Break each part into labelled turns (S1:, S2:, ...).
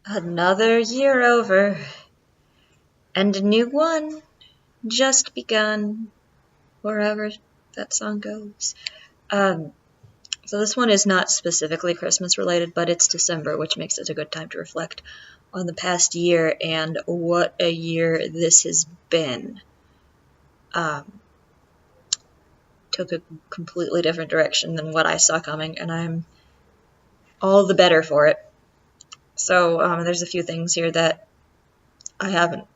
S1: Another year over, and a new one just begun, wherever that song goes. So this one is not specifically Christmas related, but it's December, which makes it a good time to reflect on the past year and what a year this has been. Took a completely different direction than what I saw coming, and I'm all the better for it. So there's a few things here that I haven't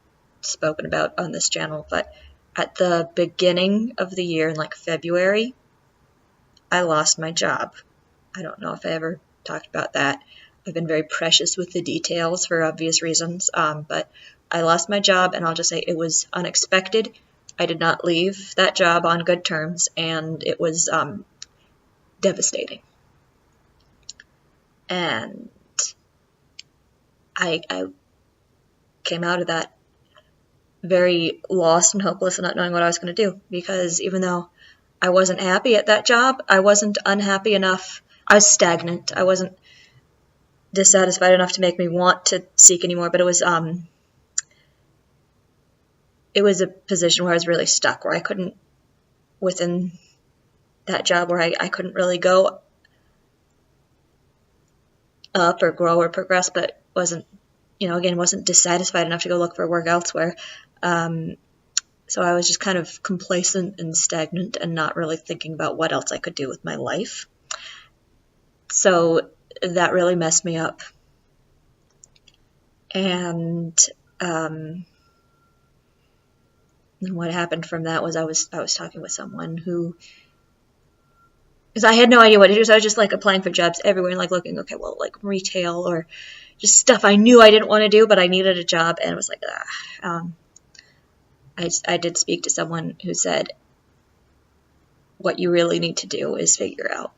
S1: spoken about on this channel, but at the beginning of the year, in like February, I lost my job. I don't know if I ever talked about that. I've been very precious with the details for obvious reasons, but I lost my job, and I'll just say it was unexpected. I did not leave that job on good terms, and it was devastating. And I came out of that very lost and hopeless and not knowing what I was going to do, because even though I wasn't happy at that job, I wasn't unhappy enough. I was stagnant. I wasn't dissatisfied enough to make me want to seek anymore, but it was a position where I was really stuck, where I couldn't, within that job, where I couldn't really go up or grow or progress, but wasn't dissatisfied enough to go look for work elsewhere. So I was just kind of complacent and stagnant and not really thinking about what else I could do with my life. So that really messed me up. And what happened from that was I was talking with someone who, because I had no idea what to do, so I was just like applying for jobs everywhere and like looking, okay, well, like retail or just stuff I knew I didn't want to do, but I needed a job, and it was like, I did speak to someone who said, what you really need to do is figure out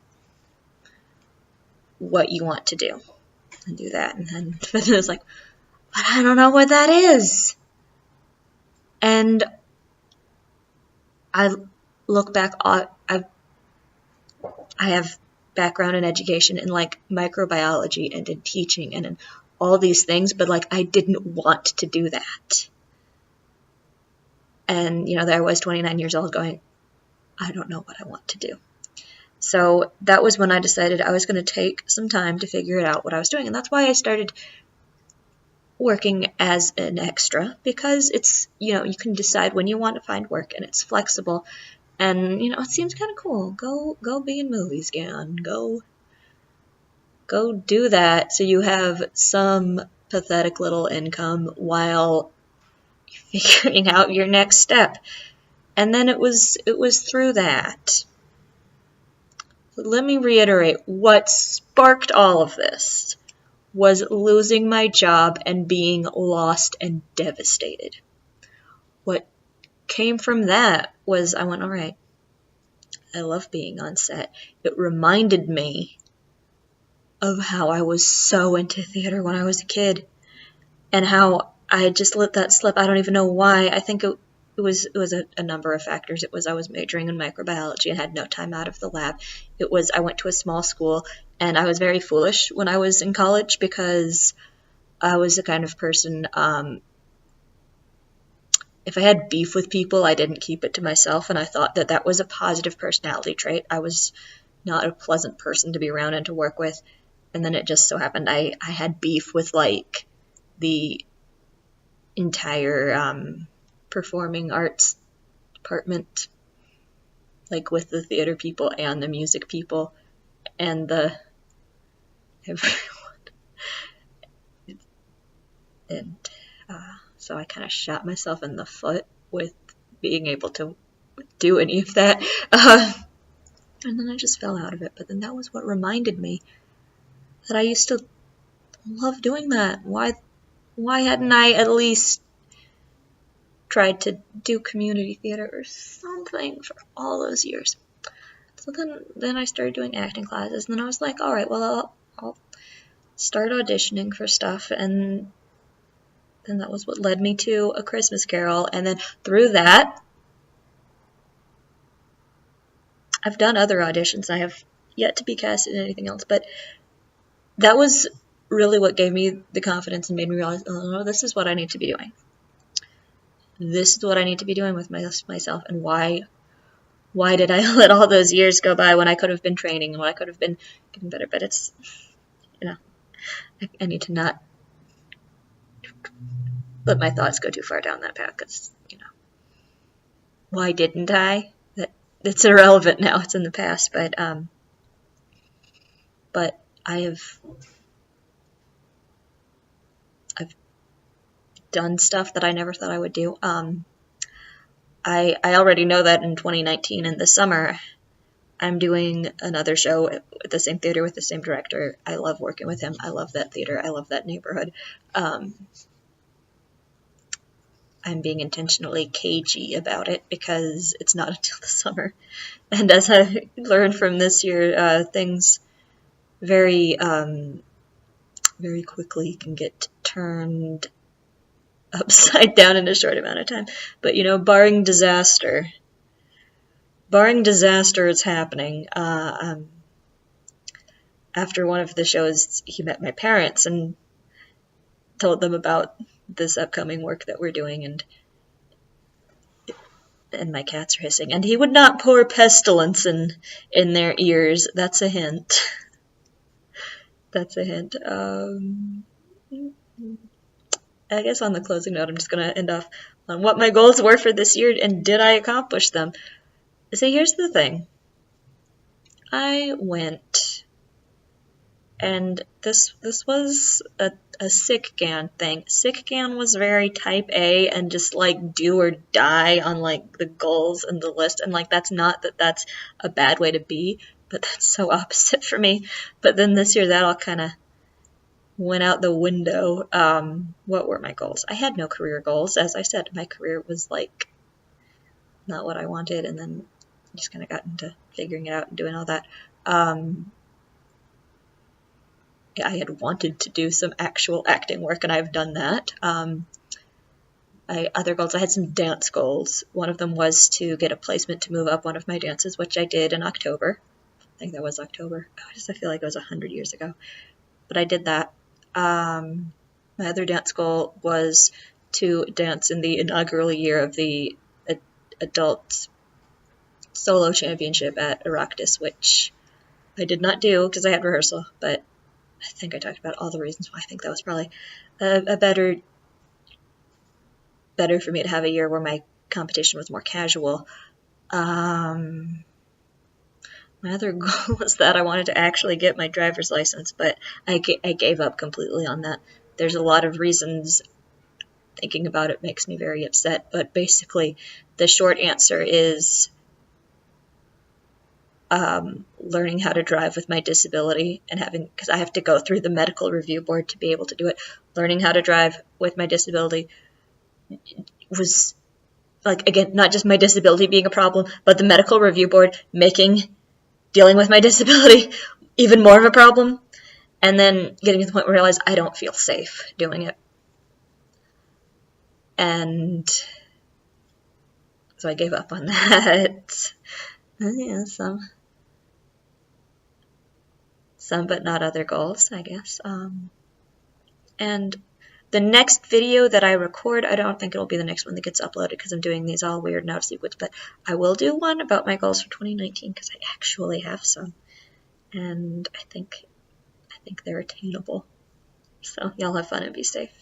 S1: what you want to do and do that. And then it was like, but I don't know what that is. And I look back, I have background in education in like microbiology and in teaching and in all these things, but like I didn't want to do that. And there I was 29 years old going, I don't know what I want to do. So that was when I decided I was going to take some time to figure out what I was doing. And that's why I started working as an extra, because it's, you can decide when you want to find work, and it's flexible. And, it seems kind of cool. Go be in movies, Gan. Go do that so you have some pathetic little income while figuring out your next step. And then it was through that. So let me reiterate, what sparked all of this was losing my job and being lost and devastated. What came from that was I went, all right, I love being on set. It reminded me of how I was so into theater when I was a kid, and how I had just let that slip. I don't even know why. I think it was a number of factors. It was I was majoring in microbiology and had no time out of the lab. It was I went to a small school, and I was very foolish when I was in college, because I was the kind of person, if I had beef with people, I didn't keep it to myself, and I thought that was a positive personality trait. I was not a pleasant person to be around and to work with. And then it just so happened I had beef with like the entire performing arts department, like with the theater people and the music people and the everyone. And so I kind of shot myself in the foot with being able to do any of that. And then I just fell out of it. But then that was what reminded me that I used to love doing that. Why hadn't I at least tried to do community theater or something for all those years? So then I started doing acting classes, and then I was like, all right, well, I'll start auditioning for stuff, and then that was what led me to A Christmas Carol, and then through that, I've done other auditions. I have yet to be cast in anything else, but that was really what gave me the confidence and made me realize, oh, no, this is what I need to be doing. This is what I need to be doing with myself, and why did I let all those years go by when I could have been training and when I could have been getting better? But it's, I need to not let my thoughts go too far down that path, because, why didn't I? It's irrelevant now. It's in the past, but I've done stuff that I never thought I would do. I already know that in 2019 in the summer, I'm doing another show at the same theater with the same director. I love working with him. I love that theater. I love that neighborhood. I'm being intentionally cagey about it because it's not until the summer. And as I learned from this year, things very, very quickly can get turned upside down in a short amount of time. But, barring disaster is happening. After one of the shows, he met my parents and told them about this upcoming work that we're doing, and my cats are hissing, and he would not pour pestilence in their ears. That's a hint. That's a hint. I guess on the closing note, I'm just going to end off on what my goals were for this year, and did I accomplish them? So here's the thing. I went, and this was a SICGAN thing. SICGAN was very type A and just like do or die on like the goals and the list, and like that's not that that's a bad way to be, but that's so opposite for me. But then this year that all kind of went out the window. What were my goals? I had no career goals. As I said, my career was like not what I wanted, and then just kind of got into figuring it out and doing all that. I had wanted to do some actual acting work, and I've done that. Other goals, I had some dance goals. One of them was to get a placement to move up one of my dances, which I did in October. I think that was October. I feel like it was 100 years ago. But I did that. My other dance goal was to dance in the inaugural year of the adult solo championship at Oireachtas, which I did not do because I had rehearsal, but I think I talked about all the reasons why I think that was probably a better for me to have a year where my competition was more casual. My other goal was that I wanted to actually get my driver's license, but I gave up completely on that. There's a lot of reasons. Thinking about it makes me very upset, but basically the short answer is learning how to drive with my disability and because I have to go through the medical review board to be able to do it. Learning how to drive with my disability was, like, again, not just my disability being a problem, but the medical review board dealing with my disability even more of a problem. And then getting to the point where I realize I don't feel safe doing it. And so I gave up on that. Yeah, some but not other goals, I guess. And the next video that I record, I don't think it'll be the next one that gets uploaded because I'm doing these all weird and out of sequence, but I will do one about my goals for 2019 because I actually have some, and I think they're attainable. So y'all have fun and be safe.